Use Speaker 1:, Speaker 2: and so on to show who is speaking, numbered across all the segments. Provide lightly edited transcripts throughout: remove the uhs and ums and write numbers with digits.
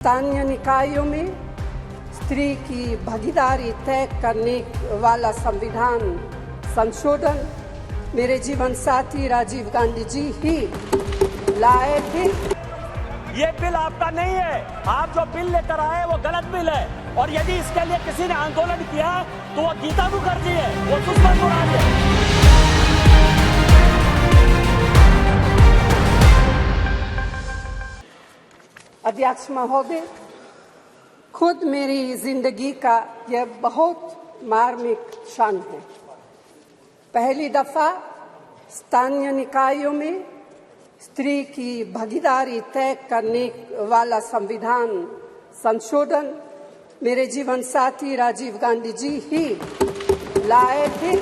Speaker 1: स्थानीय निकायों में स्त्री की भागीदारी तय करने वाला संविधान संशोधन मेरे जीवन साथी राजीव गांधी जी ही लाए थे।
Speaker 2: ये बिल आपका नहीं है। आप जो बिल लेकर आए वो गलत बिल है, और यदि इसके लिए किसी ने आंदोलन किया तो वो गीता मुखर्जी है, वो सुषमा स्वराज है।
Speaker 1: अध्यक्ष महोदय, खुद मेरी जिंदगी का यह बहुत मार्मिक क्षण है। पहली दफा स्थानीय निकायों में स्त्री की भागीदारी तय करने वाला संविधान संशोधन मेरे जीवन साथी राजीव गांधी जी ही लाए थे।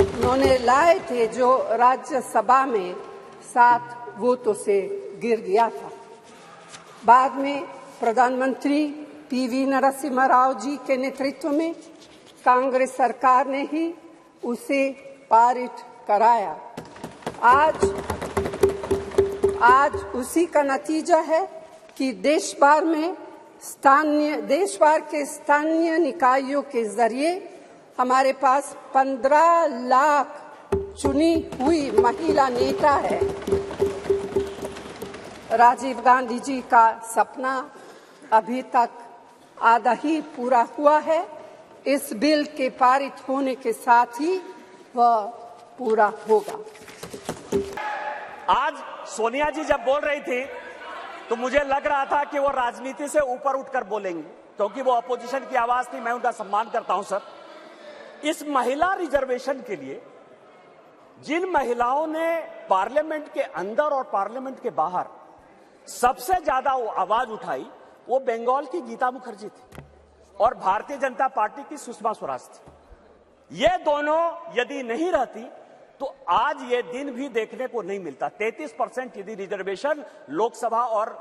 Speaker 1: उन्होंने लाए थे जो राज्यसभा में 7 वोटों से गिर गया था। बाद में प्रधानमंत्री पीवी नरसिम्हा राव जी के नेतृत्व में कांग्रेस सरकार ने ही उसे पारित कराया। आज उसी का नतीजा है कि देश भर के स्थानीय निकायों के जरिए हमारे पास 15 लाख चुनी हुई महिला नेता है। राजीव गांधी जी का सपना अभी तक आधा ही पूरा हुआ है। इस बिल के पारित होने के साथ ही वह पूरा होगा।
Speaker 2: आज सोनिया जी जब बोल रही थी तो मुझे लग रहा था कि वो राजनीति से ऊपर उठकर बोलेंगी, क्योंकि वो अपोजिशन की आवाज थी। मैं उनका सम्मान करता हूं सर। इस महिला रिजर्वेशन के लिए जिन महिलाओं ने पार्लियामेंट के अंदर और पार्लियामेंट के बाहर सबसे ज्यादा आवाज उठाई, वो बंगाल की गीता मुखर्जी थी और भारतीय जनता पार्टी की सुषमा स्वराज थी। ये दोनों यदि नहीं रहती तो आज ये दिन भी देखने को नहीं मिलता। 33% यदि रिजर्वेशन लोकसभा और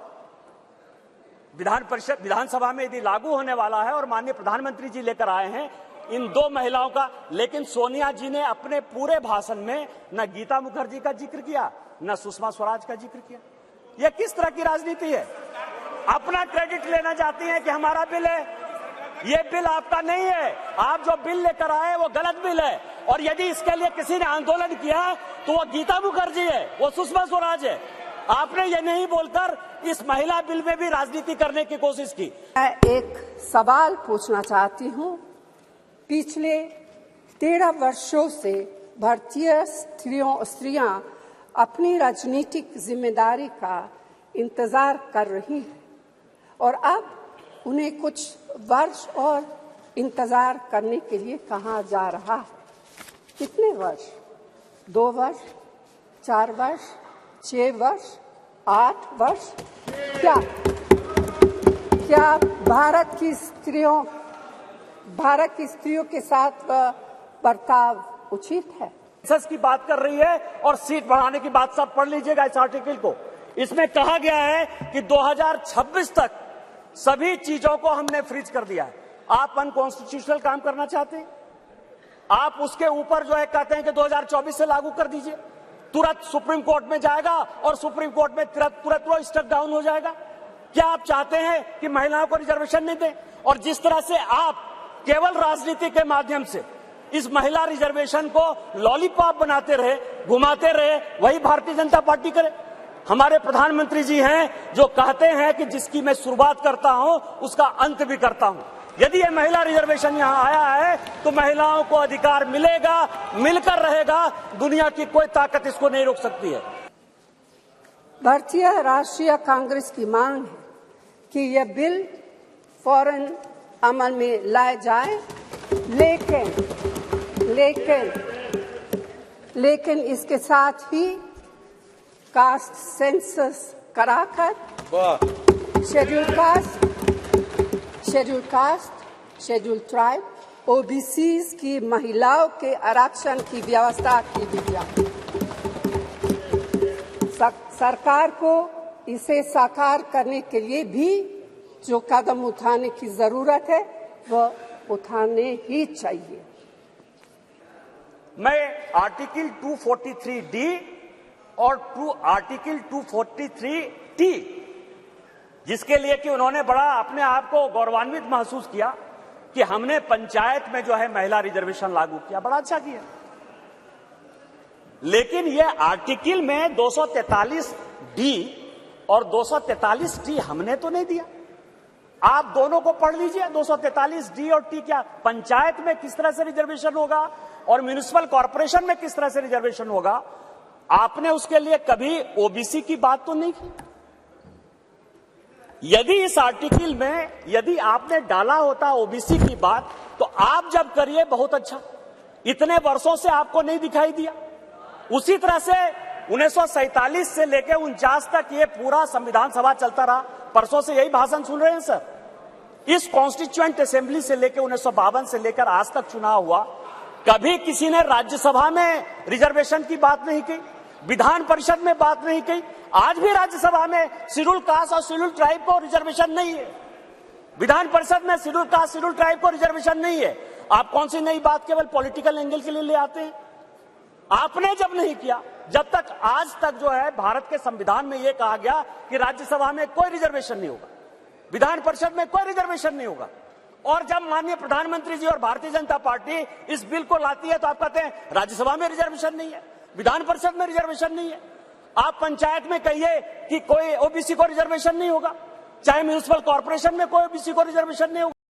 Speaker 2: विधानसभा में यदि लागू होने वाला है और माननीय प्रधानमंत्री जी लेकर आए हैं इन 2 महिलाओं का, लेकिन सोनिया जी ने अपने पूरे भाषण में न गीता मुखर्जी का जिक्र किया न सुषमा स्वराज का जिक्र किया। यह किस तरह की राजनीति है? अपना क्रेडिट लेना चाहती हैं कि हमारा बिल है। ये बिल आपका नहीं है। आप जो बिल लेकर आए वो गलत बिल है, और यदि इसके लिए किसी ने आंदोलन किया तो वो गीता मुखर्जी है, वो सुषमा स्वराज है। आपने ये नहीं बोलकर इस महिला बिल में भी राजनीति करने की कोशिश की।
Speaker 1: मैं एक सवाल पूछना चाहती हूँ। पिछले 13 वर्षों से भारतीय स्त्रियां अपनी राजनीतिक जिम्मेदारी का इंतजार कर रही हैं, और अब उन्हें कुछ वर्ष और इंतजार करने के लिए कहा जा रहा है। कितने वर्ष? 2 वर्ष, 4 वर्ष, 6 वर्ष, 8 वर्ष? क्या भारत की स्त्रियों के साथ बर्ताव उचित है?
Speaker 2: सेंसस की बात कर रही है और सीट बढ़ाने की बात सब पढ़ लीजिएगा इस आर्टिकल को। इसमें कहा गया है कि 2026 तक सभी चीजों को हमने फ्रीज कर दिया है। आप अनकॉन्स्टिट्यूशनल काम करना चाहते हैं, आप उसके ऊपर जो है कहते हैं कि 2024 से लागू कर दीजिए। तुरंत सुप्रीम कोर्ट में जाएगा और सुप्रीम कोर्ट में तुरंत वो स्टेप डाउन हो जाएगा। क्या आप चाहते हैं कि महिलाओं को रिजर्वेशन नहीं दें? और जिस तरह से आप केवल राजनीति के माध्यम से इस महिला रिजर्वेशन को लॉलीपॉप बनाते रहे, घुमाते रहे, वही भारतीय जनता पार्टी करे। हमारे प्रधानमंत्री जी हैं जो कहते हैं कि जिसकी मैं शुरुआत करता हूं उसका अंत भी करता हूं। यदि ये महिला रिजर्वेशन यहां आया है तो महिलाओं को अधिकार मिलेगा, मिलकर रहेगा। दुनिया की कोई ताकत इसको नहीं रोक सकती है।
Speaker 1: भारतीय राष्ट्रीय कांग्रेस की मांग है कि यह बिल फौरन अमल में लाए जाए, लेकिन इसके साथ ही कास्ट सेंसस कराकर शेड्यूल ट्राइब, ओबीसीज की महिलाओं के आरक्षण की व्यवस्था की जाए। सरकार को इसे साकार करने के लिए भी जो कदम उठाने की जरूरत है वह उठाने ही चाहिए।
Speaker 2: मैं आर्टिकल 243D और आर्टिकल 243 टी, जिसके लिए कि उन्होंने बड़ा अपने आप को गौरवान्वित महसूस किया कि हमने पंचायत में जो है महिला रिजर्वेशन लागू किया, बड़ा अच्छा किया। लेकिन यह आर्टिकल में 243 डी और 243 टी हमने तो नहीं दिया। आप दोनों को पढ़ लीजिए, 243 डी और टी क्या पंचायत में किस तरह से रिजर्वेशन होगा और म्युनिसिपल कॉर्पोरेशन में किस तरह से रिजर्वेशन होगा। आपने उसके लिए कभी ओबीसी की बात तो नहीं की। यदि इस आर्टिकल में यदि आपने डाला होता ओबीसी की बात, तो आप जब करिए बहुत अच्छा, इतने वर्षों से आपको नहीं दिखाई दिया। उसी तरह से 1947 से लेकर 49 तक ये पूरा संविधान सभा चलता रहा। परसों से यही भाषण सुन रहे हैं सर। इस कॉन्स्टिट्यूएंट असेंबली से लेकर 1952 से लेकर आज तक चुनाव हुआ, कभी किसी ने राज्यसभा में रिजर्वेशन की बात नहीं की, विधान परिषद में बात नहीं की। आज भी राज्यसभा में शेड्यूल कास्ट और शेड्यूल ट्राइब को रिजर्वेशन नहीं है, विधान परिषद में शेड्यूल कास्ट शेड्यूल ट्राइब को रिजर्वेशन नहीं है। आप कौन सी नई बात केवल पॉलिटिकल एंगल के लिए ले आते हैं? आपने जब नहीं किया, जब तक आज तक जो है भारत के संविधान में यह कहा गया कि राज्यसभा में कोई रिजर्वेशन नहीं होगा, विधान परिषद में कोई रिजर्वेशन नहीं होगा, और जब माननीय प्रधानमंत्री जी और भारतीय जनता पार्टी इस बिल को लाती है तो आप कहते हैं राज्यसभा में रिजर्वेशन नहीं है, विधान परिषद में रिजर्वेशन नहीं है। आप पंचायत में कहिए कि कोई ओबीसी को रिजर्वेशन नहीं होगा, चाहे म्युनिसिपल कॉर्पोरेशन में कोई ओबीसी को रिजर्वेशन नहीं होगा।